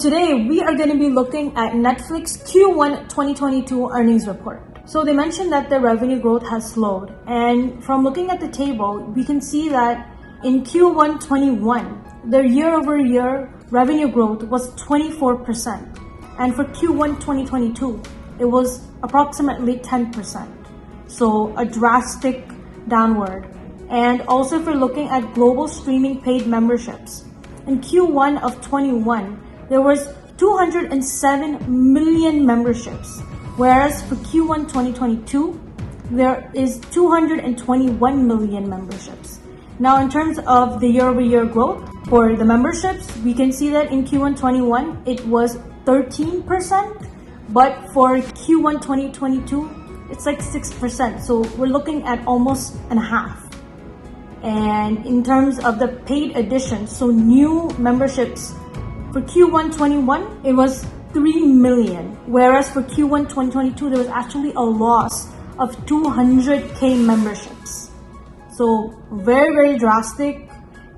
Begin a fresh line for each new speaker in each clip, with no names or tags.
Today, we are going to be looking at Netflix Q1 2022 earnings report. So they mentioned that their revenue growth has slowed. And from looking at the table, we can see that in Q1 21, their year-over-year revenue growth was 24%. And for Q1 2022, it was approximately 10%. So a drastic downward. And also if we're looking at global streaming paid memberships, in Q1 of 21, there was 207 million memberships, whereas for Q1 2022, there is 221 million memberships. Now, in terms of the year-over-year growth for the memberships, we can see that in Q1 21, it was 13%, but for Q1 2022, it's like 6%. So we're looking at almost and a half. And in terms of the paid additions, so new memberships, for Q1 21, it was 3 million, whereas for Q1 2022, there was actually a loss of 200K memberships. So very, very drastic.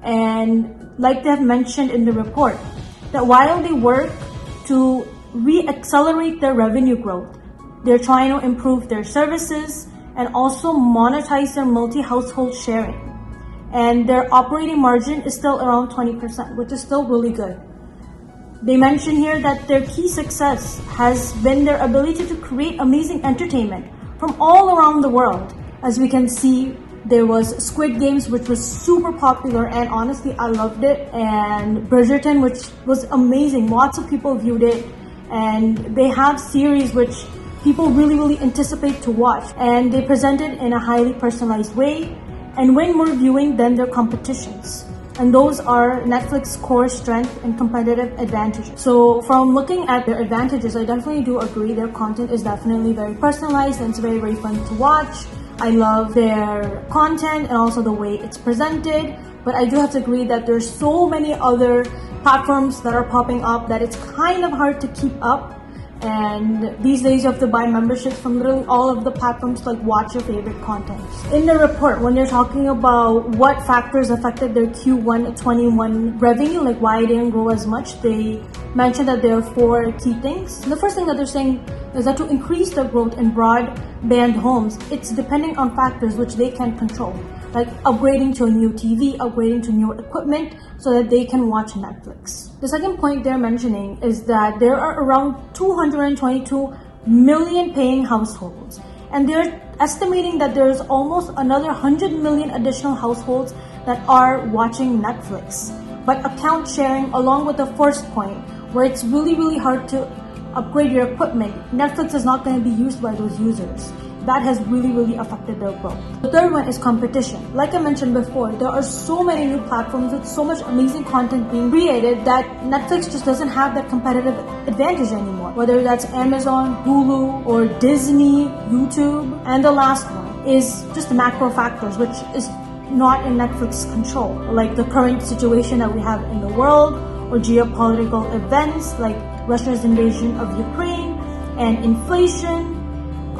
And like they have mentioned in the report, that while they work to re-accelerate their revenue growth, they're trying to improve their services and also monetize their multi-household sharing. And their operating margin is still around 20%, which is still really good. They mention here that their key success has been their ability to create amazing entertainment from all around the world. As we can see, there was Squid Games, which was super popular, and honestly, I loved it. And Bridgerton, which was amazing. Lots of people viewed it. And they have series which people really, really anticipate to watch. And they present it in a highly personalized way and win more viewing than their competitions. And those are Netflix's core strength and competitive advantages. So from looking at their advantages, I definitely do agree their content is definitely very personalized and it's very, very fun to watch. I love their content and also the way it's presented. But I do have to agree that there's so many other platforms that are popping up that it's kind of hard to keep up. And these days you have to buy memberships from literally all of the platforms to watch your favorite content. In the report, when they're talking about what factors affected their Q1 21 revenue, like why it didn't grow as much, they mentioned that there are 4 key things. And the first thing that they're saying is that to increase the growth in broadband homes, it's depending on factors which they can control, like upgrading to a new TV, upgrading to new equipment so that they can watch Netflix. The second point they're mentioning is that there are around 222 million paying households, and they're estimating that there's almost another 100 million additional households that are watching Netflix. But account sharing, along with the first point, where it's really, really hard to upgrade your equipment, Netflix is not going to be used by those users. That has really, really affected their growth. The third one is competition. Like I mentioned before, there are so many new platforms with so much amazing content being created that Netflix just doesn't have that competitive advantage anymore. Whether that's Amazon, Hulu, or Disney, YouTube. And the last one is just the macro factors, which is not in Netflix's control, like the current situation that we have in the world, or geopolitical events like Russia's invasion of Ukraine and inflation.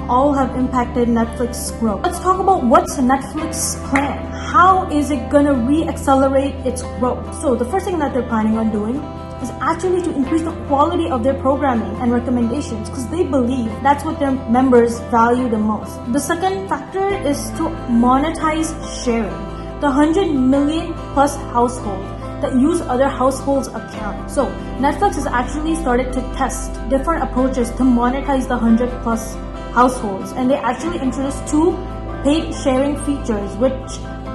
All have impacted Netflix's growth. Let's talk about what's Netflix's plan. How is it gonna re-accelerate its growth? So the first thing that they're planning on doing is actually to increase the quality of their programming and recommendations, because they believe that's what their members value the most. The second factor is to monetize sharing. The 100 million plus household that use other households' accounts. So Netflix has actually started to test different approaches to monetize the 100 plus households, and they actually introduced 2 paid sharing features which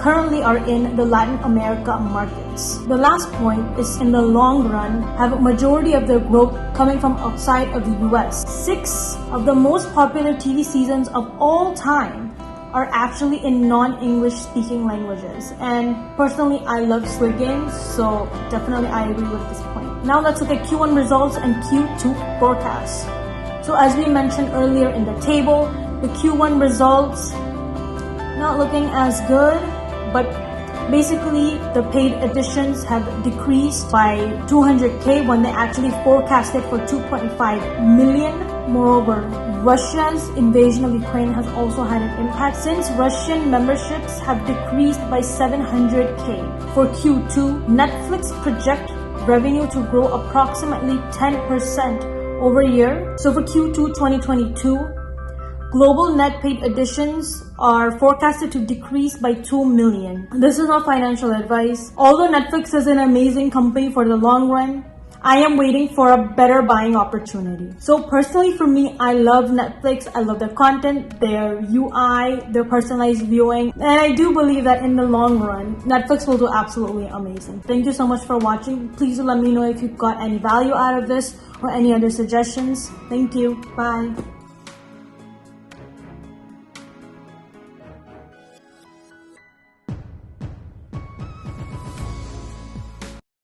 currently are in the Latin America markets. The last point is, in the long run, have a majority of their growth coming from outside of the US. 6 of the most popular TV seasons of all time are actually in non-English speaking languages. And personally, I love Squid Games, so definitely I agree with this point. Now let's look at Q1 results and Q2 forecasts. So as we mentioned earlier in the table, the Q1 results not looking as good, but basically the paid additions have decreased by 200K when they actually forecasted for 2.5 million. Moreover, Russia's invasion of Ukraine has also had an impact, since Russian memberships have decreased by 700K. For Q2, Netflix project revenue to grow approximately 10% over a year. So for Q2 2022, global net paid additions are forecasted to decrease by 2 million. This is not financial advice. Although Netflix is an amazing company for the long run, I am waiting for a better buying opportunity. So personally for me, I love Netflix. I love their content, their UI, their personalized viewing. And I do believe that in the long run, Netflix will do absolutely amazing. Thank you so much for watching. Please let me know if you got any value out of this or any other suggestions. Thank you. Bye.